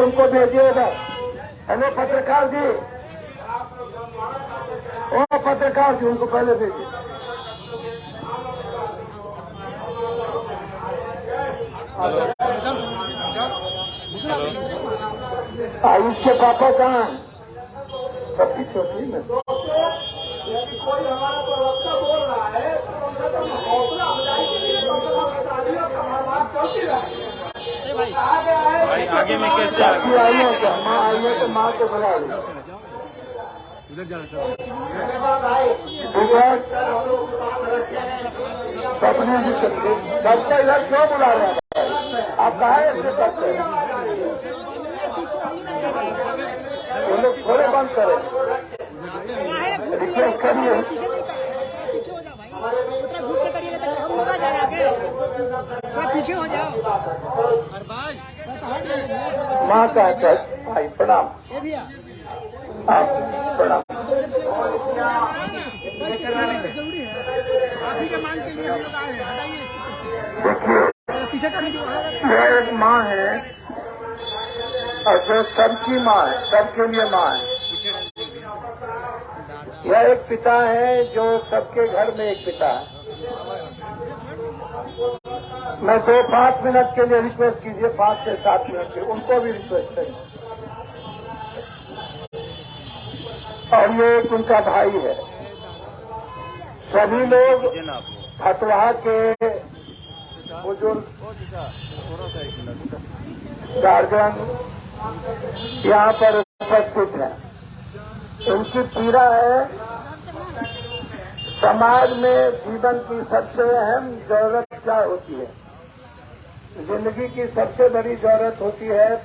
उनको भेजिएगा। हेलो पत्रकार जी, ओ पत्रकार जी, उनको पहले भेजिए। आयुष के पापा कहाँ हैं? सब पीछे होती है ना। कोई हमारा प्रवक्ता बोल रहा है हौसला अफजाई के लिए भाई आगे में कैसे आई है क्या? माँ आई है तो माँ को बुला लो। सपने भी सकते सबका इधर क्यों बुला रहे हैं? आप कहा ऐसे करते हैं? वो लोग थोड़े बंद करें, रिक्वेस्ट करिए। पीछे हो जाओ। माँ का भाई प्रणाम। आप प्रणाम। देखिए, यह एक माँ है और जो सबकी माँ है, सबके लिए माँ है। यह एक पिता है जो सबके घर में एक पिता है। मैं 2-5 मिनट के लिए रिक्वेस्ट कीजिए, 5 से 7 मिनट के, उनको भी रिक्वेस्ट करिए। और ये एक उनका भाई है। सभी लोग फतवा के बुजुर्ग गार्जियन यहाँ पर उपस्थित हैं। उनकी पीड़ा है समाज में जीवन की सबसे अहम जरूरत क्या होती है। जिंदगी की सबसे बड़ी जरूरत होती है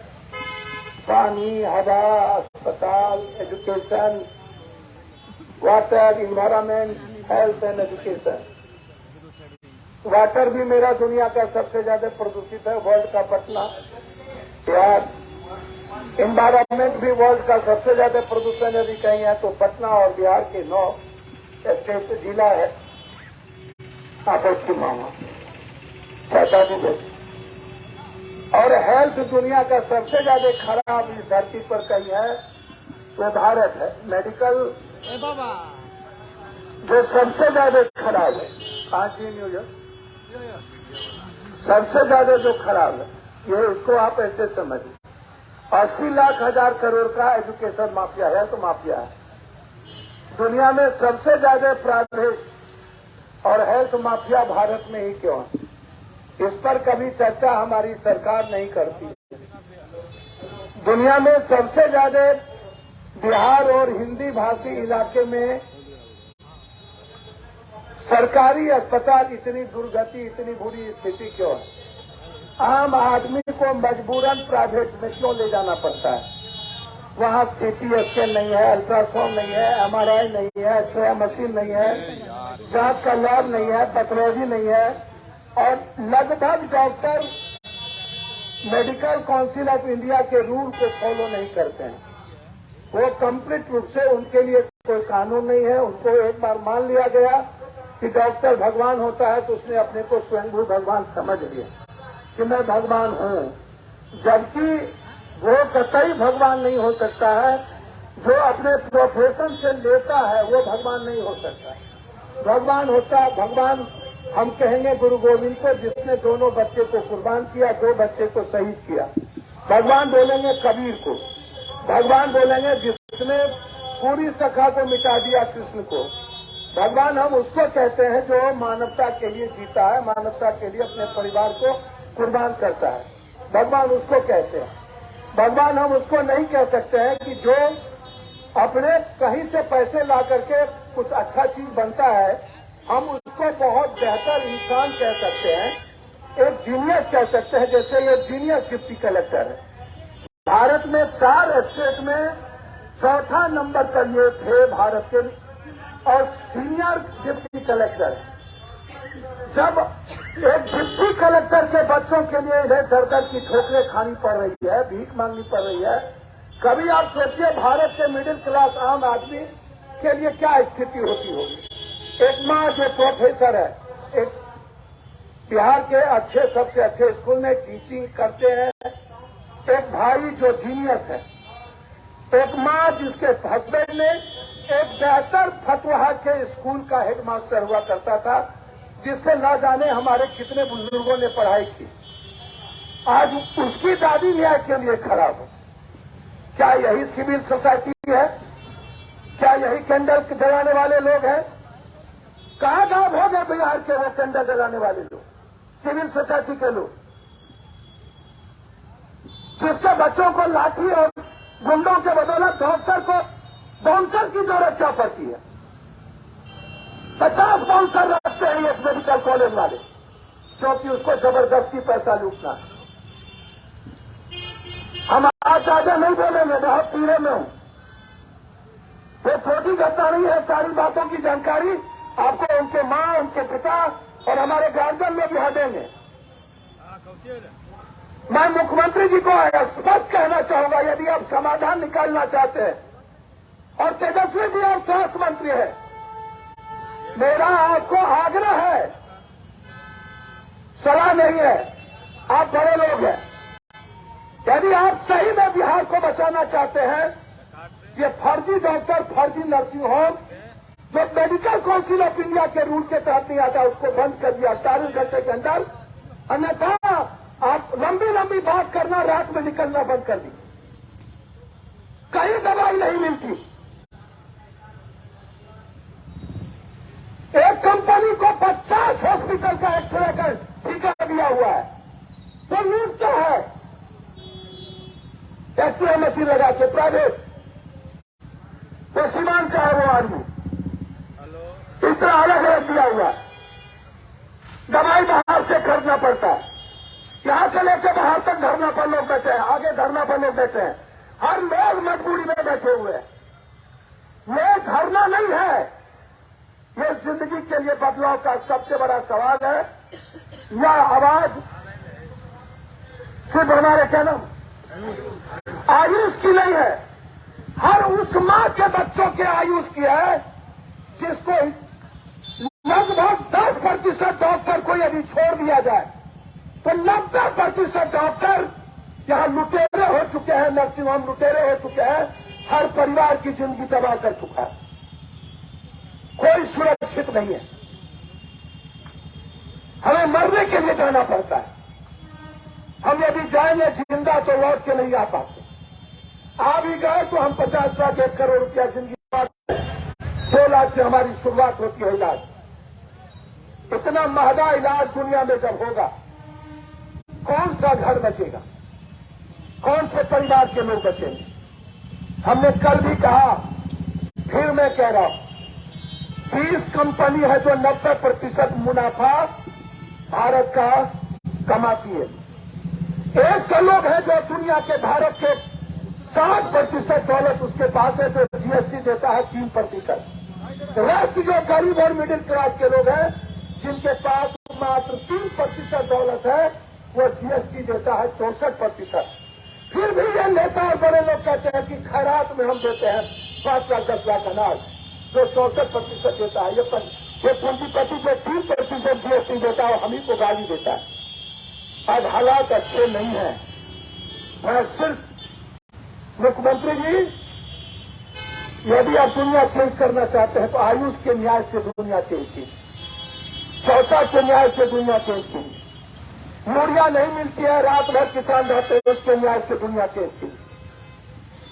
पानी, हवा, अस्पताल, education, water, environment, health and education. Water भी मेरा दुनिया का सबसे ज्यादा प्रदूषित है, वर्ल्ड का पटना बिहार। इन्वायरमेंट भी वर्ल्ड का सबसे ज्यादा प्रदूषण यदि कहीं है तो पटना और बिहार के 9 स्टेट जिला है। आपस की मामा 7 और हेल्थ दुनिया का सबसे ज्यादा खराब इस धरती पर कहीं है तो भारत है। मेडिकल जो सबसे ज्यादा खराब है, कांची न्यूज सबसे ज्यादा जो खराब है, ये इसको आप ऐसे समझिए। 80 लाख 1000 करोड़ का एजुकेशन माफिया है तो माफिया है। दुनिया में सबसे ज्यादा प्राइवेट और हेल्थ माफिया भारत में ही क्यों है? इस पर कभी चर्चा हमारी सरकार नहीं करती। दुनिया में सबसे ज्यादा बिहार और हिंदी भाषी इलाके में सरकारी अस्पताल इतनी दुर्गति, इतनी बुरी स्थिति क्यों है? आम आदमी को मजबूरन प्राइवेट में क्यों ले जाना पड़ता है? वहाँ सीटी स्कैन नहीं है, अल्ट्रासाउंड नहीं है, एमआरआई नहीं है, एक्सरे मशीन नहीं है, जांच का लैब नहीं है, पैथोलॉजी नहीं है और लगभग doctor medical council of India के रूल को फॉलो नहीं करते हैं। वो कंप्लीट रूप से उनके लिए कोई कानून नहीं है। उनको एक बार मान लिया गया कि डॉक्टर भगवान होता है तो उसने अपने को स्वयंभू भगवान समझ लिया कि मैं भगवान हूँ, जबकि वो कतई भगवान नहीं हो सकता है। जो अपने प्रोफेशन से लेता है वो भगवान नहीं हो सकता। भगवान होता है, भगवान हम कहेंगे गुरु गोविंद को, जिसने दोनों बच्चे को कुर्बान किया, 2 बच्चे को शहीद किया। भगवान बोलेंगे कबीर को। भगवान बोलेंगे जिसने पूरी सखा को मिटा दिया कृष्ण को। भगवान हम उसको कहते हैं जो मानवता के लिए जीता है, मानवता के लिए अपने परिवार को कुर्बान करता है। भगवान उसको कहते हैं। भगवान हम उसको नहीं कह सकते हैं कि जो अपने कहीं से पैसे ला करके कुछ अच्छा चीज बनता है, हम उसको बहुत बेहतर इंसान कह सकते हैं, एक जीनियस कह सकते हैं। जैसे ये जीनियस डिप्टी कलेक्टर है। भारत में 4 स्टेट में 4था नंबर पर ये थे भारत के और सीनियर डिप्टी कलेक्टर। जब एक डिप्टी कलेक्टर के बच्चों के लिए इधर दर की ठोकरें खानी पड़ रही है, भीख मांगनी पड़ रही है, कभी आप सोचिए भारत के मिडिल क्लास आम आदमी के लिए क्या स्थिति होती होगी। एक माँ जो प्रोफेसर है, एक बिहार के सबसे अच्छे स्कूल में टीचिंग करते हैं एक भाई जो जीनियस है, एक माँ जिसके हस्बैंड ने एक बेहतर फतवा के स्कूल का हेडमास्टर हुआ करता था, जिससे न जाने हमारे कितने बुजुर्गों ने पढ़ाई की, आज उसकी दादी न्याय के लिए खड़ा हो। क्या यही सिविल सोसाइटी है? क्या यही कैंडल जलाने वाले लोग हैं? कहां गायब हो गए बिहार के वो कैंडल जलाने वाले लोग, सिविल सोसाइटी के लोग, जिसके बच्चों को लाठी और गुंडों के बदौलत डॉक्टर को बाउंसर की जरूरत क्या पड़ती है? 50 बाउंसर रखते हैं इस मेडिकल कॉलेज वाले, क्योंकि उसको जबरदस्ती पैसा लूटना है। हम आज ज्यादा नहीं बोलेंगे, बहुत पीड़े में हूं। ये छोटी घटना नहीं है, सारी बातों की जानकारी आपको उनके मां, उनके पिता और हमारे गार्जियन में भी हटेंगे। मैं मुख्यमंत्री जी को स्पष्ट कहना चाहूंगा, यदि आप समाधान निकालना चाहते हैं, और तेजस्वी जी आप स्वास्थ्य मंत्री हैं, मेरा आपको आग्रह है, सलाह नहीं है, आप बड़े लोग हैं, यदि आप सही में बिहार को बचाना चाहते हैं, ये फर्जी डॉक्टर, फर्जी नर्सिंग होम जो मेडिकल काउंसिल ऑफ इंडिया के रूल के तहत नहीं आता, उसको बंद कर दिया 48 घंटे के अंदर। अन्यथा आप लंबी लंबी बात करना, रात में निकलना बंद कर दी। कहीं दवाई नहीं मिलती। एक कंपनी को 50 हॉस्पिटल का एक्सरे कर ठेका दिया हुआ है, तो लूटता है एक्सरे मशीन लगा के प्राइवेट। तो सीमान का है वो आदमी, इतना अलग अलग दिया हुआ है। दवाई बाहर से खरीदना पड़ता है, यहां से लेकर बाहर तक धरना पर लोग बैठे हैं, आगे धरना पर लोग बैठे हैं, हर लोग मजबूरी में बैठे हुए हैं। ये धरना नहीं है, ये जिंदगी के लिए बदलाव का सबसे बड़ा सवाल है। यह आवाज सिर्फ हमारे कहना आयुष की नहीं है, हर उस मां के बच्चों के आयुष की है, जिसको लगभग 10% डॉक्टर को यदि छोड़ दिया जाए तो 90% डॉक्टर यहां लुटेरे हो चुके हैं, नर्सिंग होम लुटेरे हो चुके हैं, हर परिवार की जिंदगी तबाह कर चुका है, कोई सुरक्षित नहीं है। हमें मरने के लिए जाना पड़ता है, हम यदि जाएंगे जिंदा तो लौट के नहीं आ पाते। आ भी गए तो हम 50 लाख 1 करोड़ रुपया जिंदगी 2 लाख से हमारी शुरुआत होती है इलाज। इतना महंगा इलाज दुनिया में जब होगा, कौन सा घर बचेगा, कौन से परिवार के लोग बचेंगे? हमने कल भी कहा, फिर मैं कह रहा हूं, 20 कंपनी है जो 90% मुनाफा भारत का कमाती है। 100 लोग हैं जो दुनिया के भारत के 60% दौलत उसके पास है, जो जीएसटी देता है 3%। रेस्ट जो गरीब और मिडिल क्लास के लोग हैं, जिनके पास मात्र 3% दौलत है, वो जीएसटी देता है 64%। फिर भी ये नेता और बड़े लोग कहते हैं कि खैरात में हम देते हैं 5 लाख 10 लाख अनाज, जो 64% देता है। ये पूंजीपति जो 3% जीएसटी देता है, हम ही को गाली देता है। आज हालात अच्छे नहीं है। मैं सिर्फ मुख्यमंत्री जी, यदि आप दुनिया चेंज करना चाहते हैं तो आयुष के न्याय से दुनिया चेंज की, चौसा के न्याय से दुनिया चेंज की। यूरिया नहीं मिलती है, रात भर किसान रहते हैं, उसके न्याय से दुनिया चेंज की।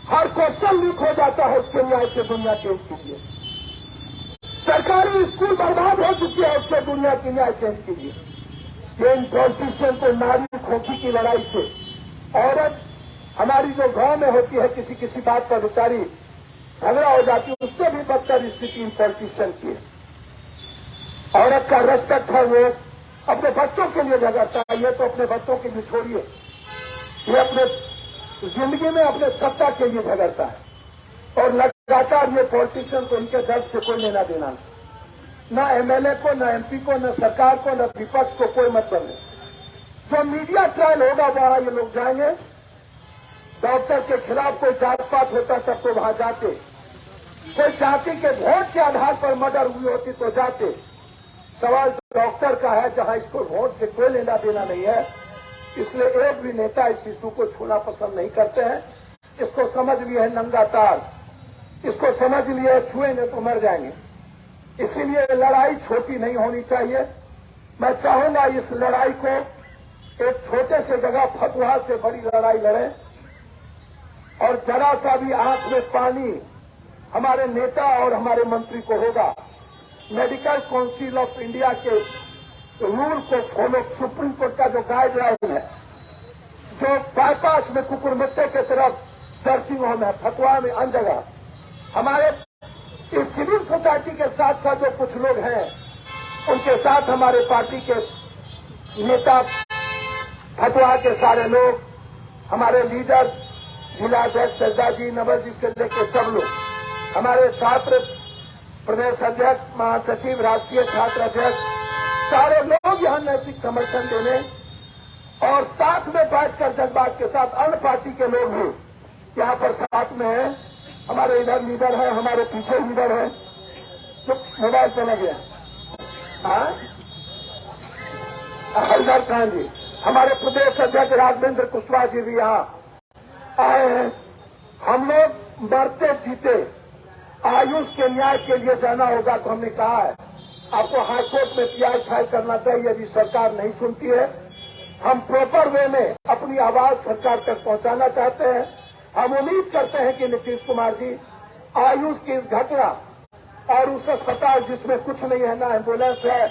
हर क्वेश्चन लीक हो जाता है, उसके न्याय से दुनिया चेंज कीजिए। सरकारी स्कूल बर्बाद हो चुकी है, उससे दुनिया की न्याय चेंज कीजिए। ये इन पॉलिटिशियन को नारी खोखी की लड़ाई से, औरत हमारी जो गांव में होती है, किसी किसी बात पर बेचारी झगड़ा हो जाती है, उससे भी बदतर स्थिति इन पॉलिटिशियन की है। औरत का रेस्पेक्ट है, वो अपने बच्चों के लिए झगड़ता है। ये तो अपने बच्चों के लिए छोड़िए, ये अपने जिंदगी में अपने सत्ता के लिए झगड़ता है। और लगातार ये पॉलिटिशियन को इनके दर्द से कोई लेना देना नहीं, न एमएलए को, न एमपी को, न सरकार को, न विपक्ष को कोई मतलब नहीं। जो मीडिया ट्रायल होगा वहां ये लोग जाएंगे, डॉक्टर के खिलाफ कोई जात पात होता तब तो वहां जाते, कोई जाति के वोट के आधार पर मर्डर हुई होती तो जाते। सवाल डॉक्टर का है, जहां इसको वोट से कोई लेना देना नहीं है, इसलिए एक भी नेता इस इशू को छूना पसंद नहीं करते हैं। इसको समझ लिए है नंगा तार, इसको समझ लिए छुएंगे तो मर जाएंगे। इसीलिए लड़ाई छोटी नहीं होनी चाहिए। मैं चाहूंगा इस लड़ाई को एक छोटे से जगह फतुहा से बड़ी लड़ाई लड़ें और जरा सा भी आंख में पानी हमारे नेता और हमारे मंत्री को होगा, मेडिकल काउंसिल ऑफ इंडिया के रूल को फॉलो, सुप्रीम कोर्ट का जो गाइडलाइन है, जो बाईपास में कुकुरमुत्ते की तरफ नर्सिंग होम है, फतुहा में अन्य जगह, हमारे इस सिविल सोसाइटी के साथ साथ जो कुछ लोग हैं उनके साथ हमारे पार्टी के नेता, फतुहा के सारे लोग, हमारे लीडर, जिला अध्यक्ष सरदार जी, नवल जी से लेकर सब लोग, हमारे छात्र प्रदेश अध्यक्ष, महासचिव, राष्ट्रीय छात्र अध्यक्ष, सारे लोग यहां नैतिक समर्थन देने और साथ में बैठकर जनबाग के साथ अन्य पार्टी के लोग भी यहां पर साथ में हैं। हमारे इधर लीडर है, हमारे पीछे लीडर है, जो मोबाइल पे लगे हरिधर खान जी, हमारे प्रदेश अध्यक्ष राघवेंद्र कुशवाहा जी भी यहाँ आए हैं। हम लोग मरते जीते आयुष के न्याय के लिए जाना होगा, तो हमने कहा है आपको हाईकोर्ट में पीआई फाइल करना चाहिए यदि सरकार नहीं सुनती है। हम प्रॉपर वे में अपनी आवाज सरकार तक पहुंचाना चाहते हैं। हम उम्मीद करते हैं कि नीतीश कुमार जी आयुष की इस घटना और उस अस्पताल जिसमें कुछ नहीं है, ना एम्बुलेंस है,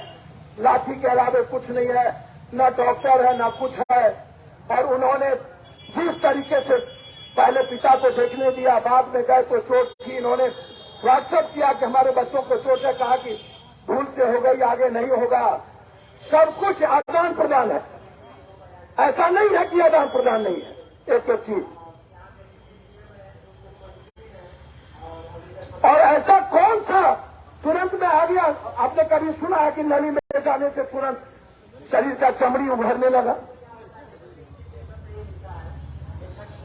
लाठी के अलावा कुछ नहीं है, न डॉक्टर है, न कुछ है, और उन्होंने जिस तरीके से पहले पिता को देखने दिया, बाद में गए तो चोट थी, इन्होंने व्हाट्सएप किया कि हमारे बच्चों को चोट है, कहा कि भूल से हो गई, आगे नहीं होगा। सब कुछ आदान प्रदान है, ऐसा नहीं है कि आदान प्रदान नहीं है। एक चीज और ऐसा कौन सा तुरंत में आ गया? आपने कभी सुना है कि नली में जाने से तुरंत शरीर का चमड़ी उभरने लगा?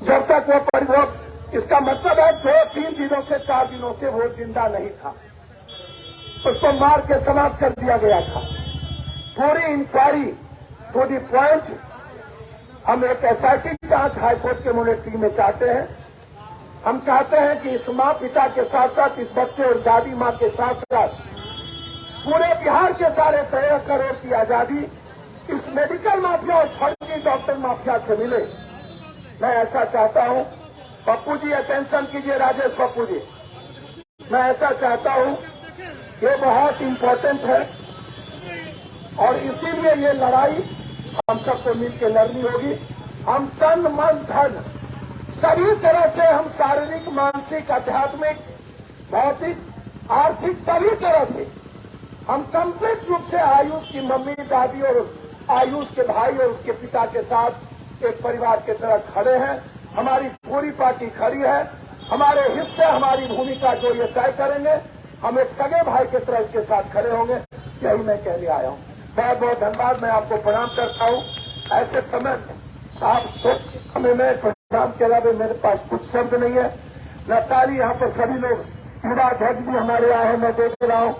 जब तक वो परिवर्तन, इसका मतलब है 2-3 दिनों से 4 दिनों से वो जिंदा नहीं था, उसको मार के समाप्त कर दिया गया था। पूरी इंक्वायरी टू दी पॉइंट हम एक एसआईटी जांच हाईकोर्ट के मॉनिटरिंग में चाहते हैं। हम चाहते हैं कि इस मां पिता के साथ साथ इस बच्चे और दादी मां के साथ साथ पूरे बिहार के सारे 13 करोड़ की आजादी इस मेडिकल माफिया और फर्जी डॉक्टर माफिया से मिले। मैं ऐसा चाहता हूं। पप्पू जी अटेंशन कीजिए, राजेश पप्पू जी, मैं ऐसा चाहता हूं, ये बहुत इम्पोर्टेंट है और इसीलिए ये लड़ाई हम सबको मिलकर लड़नी होगी। हम तन मन धन सभी तरह से, हम शारीरिक, मानसिक, आध्यात्मिक, भौतिक, आर्थिक सभी तरह से हम कंप्लीट रूप से आयुष की मम्मी, दादी और आयुष के भाई और उसके पिता के साथ एक परिवार की तरह खड़े हैं। हमारी पूरी पार्टी खड़ी है। हमारे हिस्से, हमारी भूमिका जो ये तय करेंगे, हम एक सगे भाई की तरह इसके साथ खड़े होंगे। यही मैं कहने आया हूँ। बहुत बहुत धन्यवाद। मैं आपको प्रणाम करता हूँ। ऐसे समय आप समय में प्रणाम के अलावा मेरे पास कुछ शब्द नहीं है। नताली यहाँ पर सभी लोग, युवा अध्यक्ष भी हमारे आए हैं, मैं देख रहा हूँ।